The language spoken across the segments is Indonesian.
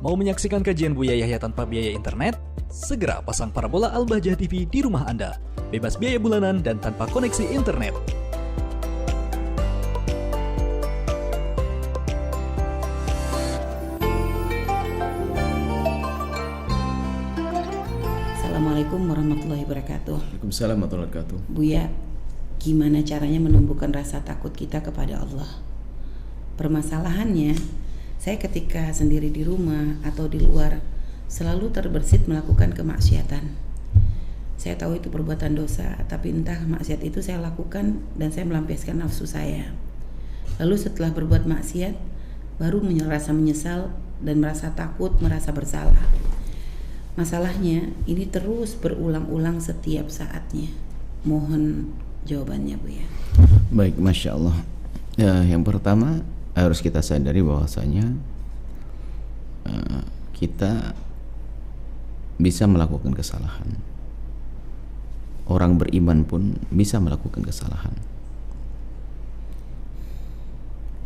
Mau menyaksikan kajian Buya Yahya tanpa biaya internet? Segera pasang parabola Al-Bahjah TV di rumah Anda. Bebas biaya bulanan dan tanpa koneksi internet. Assalamualaikum warahmatullahi wabarakatuh. Waalaikumsalam warahmatullahi wabarakatuh. Buya, gimana caranya menumbuhkan rasa takut kita kepada Allah? Permasalahannya, saya ketika sendiri di rumah atau di luar selalu terbersit melakukan kemaksiatan. Saya tahu itu perbuatan dosa, tapi entah maksiat itu saya lakukan dan saya melampiaskan nafsu saya. Lalu setelah berbuat maksiat, baru merasa menyesal dan merasa takut, merasa bersalah. Masalahnya ini terus berulang-ulang setiap saatnya. Mohon jawabannya, Bu ya. Baik, Masya Allah. Yang pertama harus kita sadari bahwasanya kita bisa melakukan kesalahan. Orang beriman pun bisa melakukan kesalahan.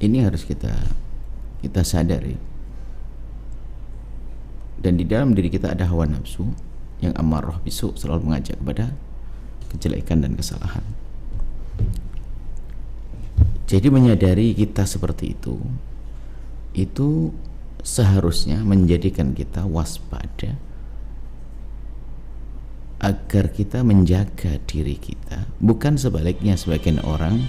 Ini harus kita sadari. Dan di dalam diri kita ada hawa nafsu yang amarah bisu, selalu mengajak kepada kejelekan dan kesalahan. Jadi menyadari kita seperti itu seharusnya menjadikan kita waspada agar kita menjaga diri kita. Bukan sebaliknya, sebagian orang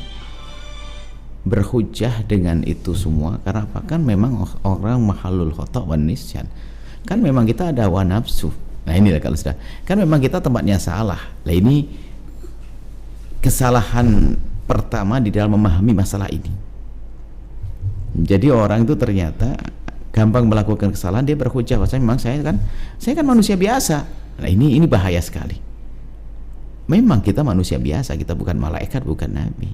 berhujah dengan itu semua karena apa? Kan memang orang mahalul khata' wan nisyan. Kan memang kita ada hawa nafsu. Nah inilah kalau sudah, kan memang kita tempatnya salah. Nah ini kesalahan pertama di dalam memahami masalah ini. Jadi orang itu ternyata gampang melakukan kesalahan, dia berhujah bahwa memang saya kan manusia biasa. Nah ini bahaya sekali. Memang kita manusia biasa, kita bukan malaikat, bukan nabi.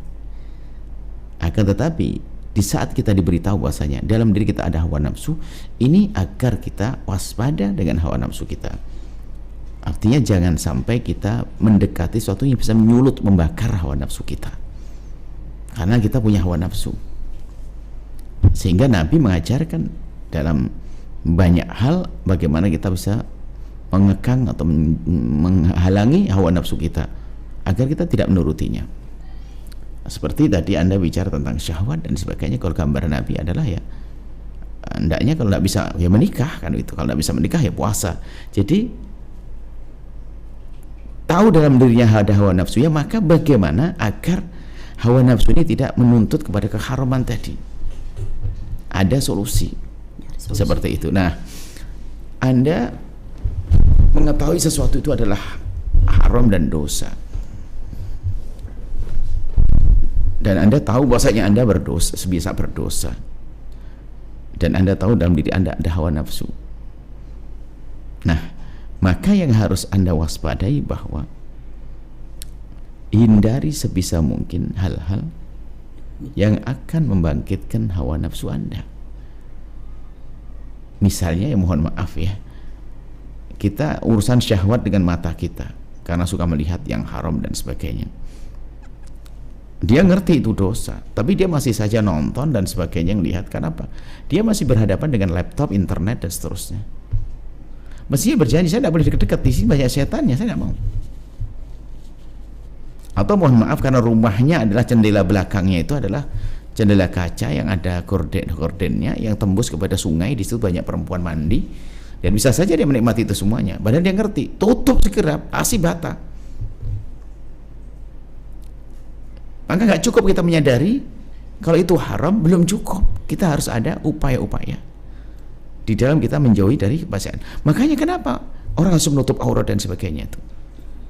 Akan tetapi di saat kita diberitahu bahwasanya dalam diri kita ada hawa nafsu, ini agar kita waspada dengan hawa nafsu kita. Artinya jangan sampai kita mendekati sesuatu yang bisa menyulut, membakar hawa nafsu kita. Karena kita punya hawa nafsu. Sehingga Nabi mengajarkan dalam banyak hal bagaimana kita bisa mengekang atau menghalangi hawa nafsu kita agar kita tidak menurutinya. Seperti tadi Anda bicara tentang syahwat dan sebagainya. Kalau gambaran Nabi adalah ya hendaknya kalau tidak bisa ya menikah kan itu. Kalau tidak bisa menikah ya puasa. Jadi tahu dalam dirinya ada hawa nafsu ya, maka bagaimana agar hawa nafsu ini tidak menuntut kepada keharaman tadi. Ada solusi. Seperti itu. Nah, Anda mengetahui sesuatu itu adalah haram dan dosa, dan Anda tahu bahwasanya Anda berdosa, sebiasa berdosa, dan Anda tahu dalam diri Anda ada hawa nafsu. Nah, maka yang harus Anda waspadai bahwa hindari sebisa mungkin hal-hal yang akan membangkitkan hawa nafsu Anda. Misalnya ya mohon maaf ya, kita urusan syahwat dengan mata kita karena suka melihat yang haram dan sebagainya. Dia ngerti itu dosa, tapi dia masih saja nonton dan sebagainya, ngelihat. Kenapa? Dia masih berhadapan dengan laptop, internet dan seterusnya. Mestinya berjanji, saya tidak boleh dekat-dekat, di sini banyak setannya, saya tidak mau. Atau mohon maaf karena rumahnya adalah jendela belakangnya itu adalah jendela kaca yang ada gorden-gordennya yang tembus kepada sungai, di situ banyak perempuan mandi, dan bisa saja dia menikmati itu semuanya. Padahal dia ngerti, tutup segera, kasih bata. Maka nggak cukup kita menyadari kalau itu haram, belum cukup. Kita harus ada upaya-upaya di dalam kita menjauhi dari kebiasaan. Makanya kenapa orang harus menutup aurat dan sebagainya itu?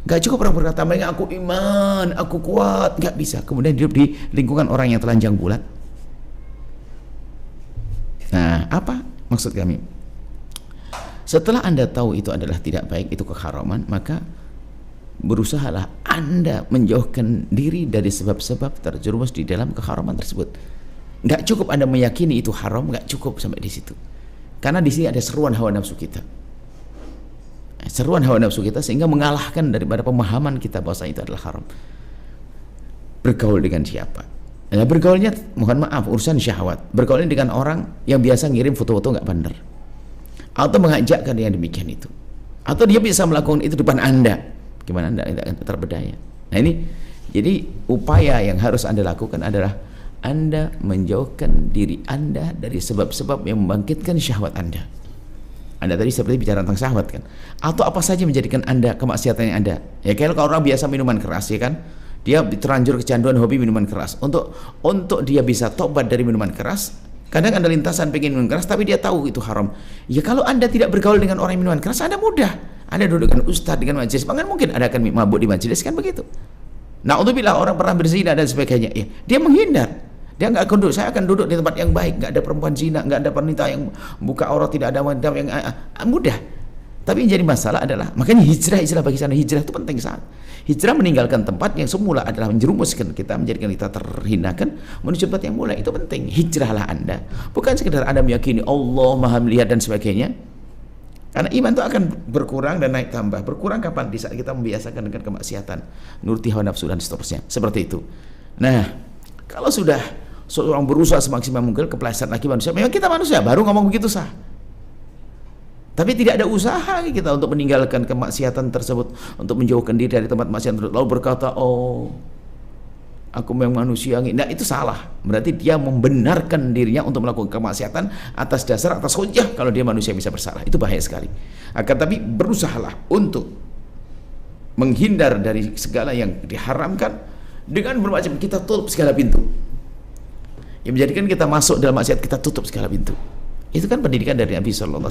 Gak cukup orang berkata, mereka aku iman, aku kuat, gak bisa. Kemudian hidup di lingkungan orang yang telanjang bulat. Nah, apa maksud kami? Setelah Anda tahu itu adalah tidak baik, itu keharaman, maka berusahalah Anda menjauhkan diri dari sebab-sebab terjerumus di dalam keharaman tersebut. Gak cukup Anda meyakini itu haram, gak cukup sampai di situ. Karena di sini ada seruan hawa nafsu kita. Seruan hawa nafsu kita sehingga mengalahkan daripada pemahaman kita bahwa itu adalah haram. Bergaul dengan siapa? Nah, bergaulnya mohon maaf urusan syahwat. Bergaul dengan orang yang biasa ngirim foto-foto nggak benar. atau mengajakkan yang demikian itu, atau dia bisa melakukan itu depan Anda, gimana Anda tidak terberdaya. Nah ini, jadi upaya yang harus Anda lakukan adalah Anda menjauhkan diri Anda dari sebab-sebab yang membangkitkan syahwat Anda. Anda tadi seperti bicara tentang syahwat kan, atau apa saja menjadikan Anda kemaksiatan yang Anda. Ya kalau orang biasa minuman keras ya kan, dia terlanjur kecanduan hobi minuman keras. Untuk dia bisa tobat dari minuman keras, kadang Anda lintasan pengen minuman keras tapi dia tahu itu haram. Ya kalau Anda tidak bergaul dengan orang yang minuman keras, Anda mudah. Anda duduk dengan ustadz, dengan majelis, bahkan mungkin Anda akan mabuk di majelis kan begitu. Nah untuk bila orang pernah berzina dan sebagainya, ya, dia menghindar. Dia nggak akan duduk. Saya akan duduk di tempat yang baik, nggak ada perempuan zina, nggak ada wanita yang buka aurat, tidak ada wanita yang mudah. Tapi yang jadi masalah adalah, makanya hijrah bagi sana, hijrah itu penting sangat. Hijrah meninggalkan tempat yang semula adalah menjerumuskan kita, menjadikan kita terhinakan, menuju tempat yang mulia. Itu penting. Hijrahlah Anda, bukan sekedar Anda meyakini Allah Maha melihat dan sebagainya. Karena iman itu akan berkurang dan naik tambah. Berkurang kapan? Di saat kita membiasakan dengan kemaksiatan, nuruti hawa nafsu dan seterusnya. Seperti itu. Nah, kalau sudah seorang berusaha semaksimal mungkin kepleset lagi manusia, memang kita manusia baru ngomong begitu sah. Tapi tidak ada usaha kita untuk meninggalkan kemaksiatan tersebut, untuk menjauhkan diri dari tempat maksiat tersebut. Lalu berkata, oh, aku memang manusia. Nah itu salah. Berarti dia membenarkan dirinya untuk melakukan kemaksiatan atas dasar, atas hujah kalau dia manusia bisa bersalah. Itu bahaya sekali. Akan tapi berusahalah untuk menghindar dari segala yang diharamkan dengan bermacam, kita tutup segala pintu. Yang menjadikan kita masuk dalam maksiat, kita tutup segala pintu. Itu kan pendidikan dari Nabi SAW.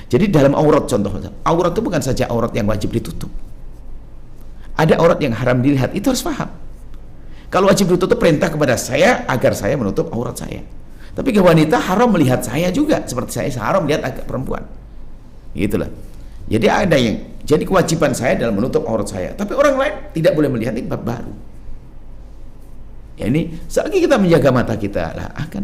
Jadi dalam aurat, contohnya, aurat itu bukan saja aurat yang wajib ditutup. Ada aurat yang haram dilihat, itu harus paham. Kalau wajib ditutup, perintah kepada saya agar saya menutup aurat saya. Tapi ke wanita haram melihat saya juga, seperti saya haram melihat agak perempuan. Gitulah. Jadi ada yang, jadi kewajiban saya dalam menutup aurat saya. Tapi orang lain tidak boleh melihat, ini bab baru. Ya ini, selagi kita menjaga mata kita lah akan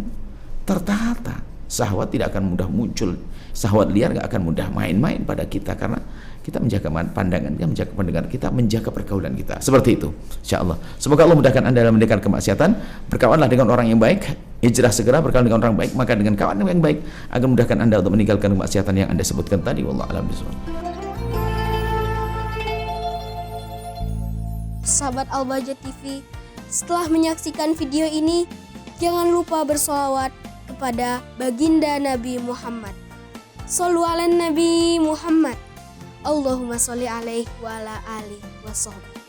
tertata. Syahwat tidak akan mudah muncul, syahwat liar gak akan mudah main-main pada kita, karena kita menjaga pandangan, kita menjaga pendengaran kita, menjaga pergaulan kita. Seperti itu, insyaallah. Semoga Allah mudahkan Anda dalam meninggalkan kemaksiatan. Berkawanlah dengan orang yang baik, hijrah segera berkawan dengan orang baik, maka dengan kawan yang baik akan memudahkan Anda untuk meninggalkan kemaksiatan yang Anda sebutkan tadi. Wallahu a'lam bishawab. Sahabat Al-Bahjah TV, setelah menyaksikan video ini, jangan lupa bersolawat kepada baginda Nabi Muhammad. Shollu ala Nabi Muhammad. Allahumma sholli alaihi wa ala alihi wa sahbihi.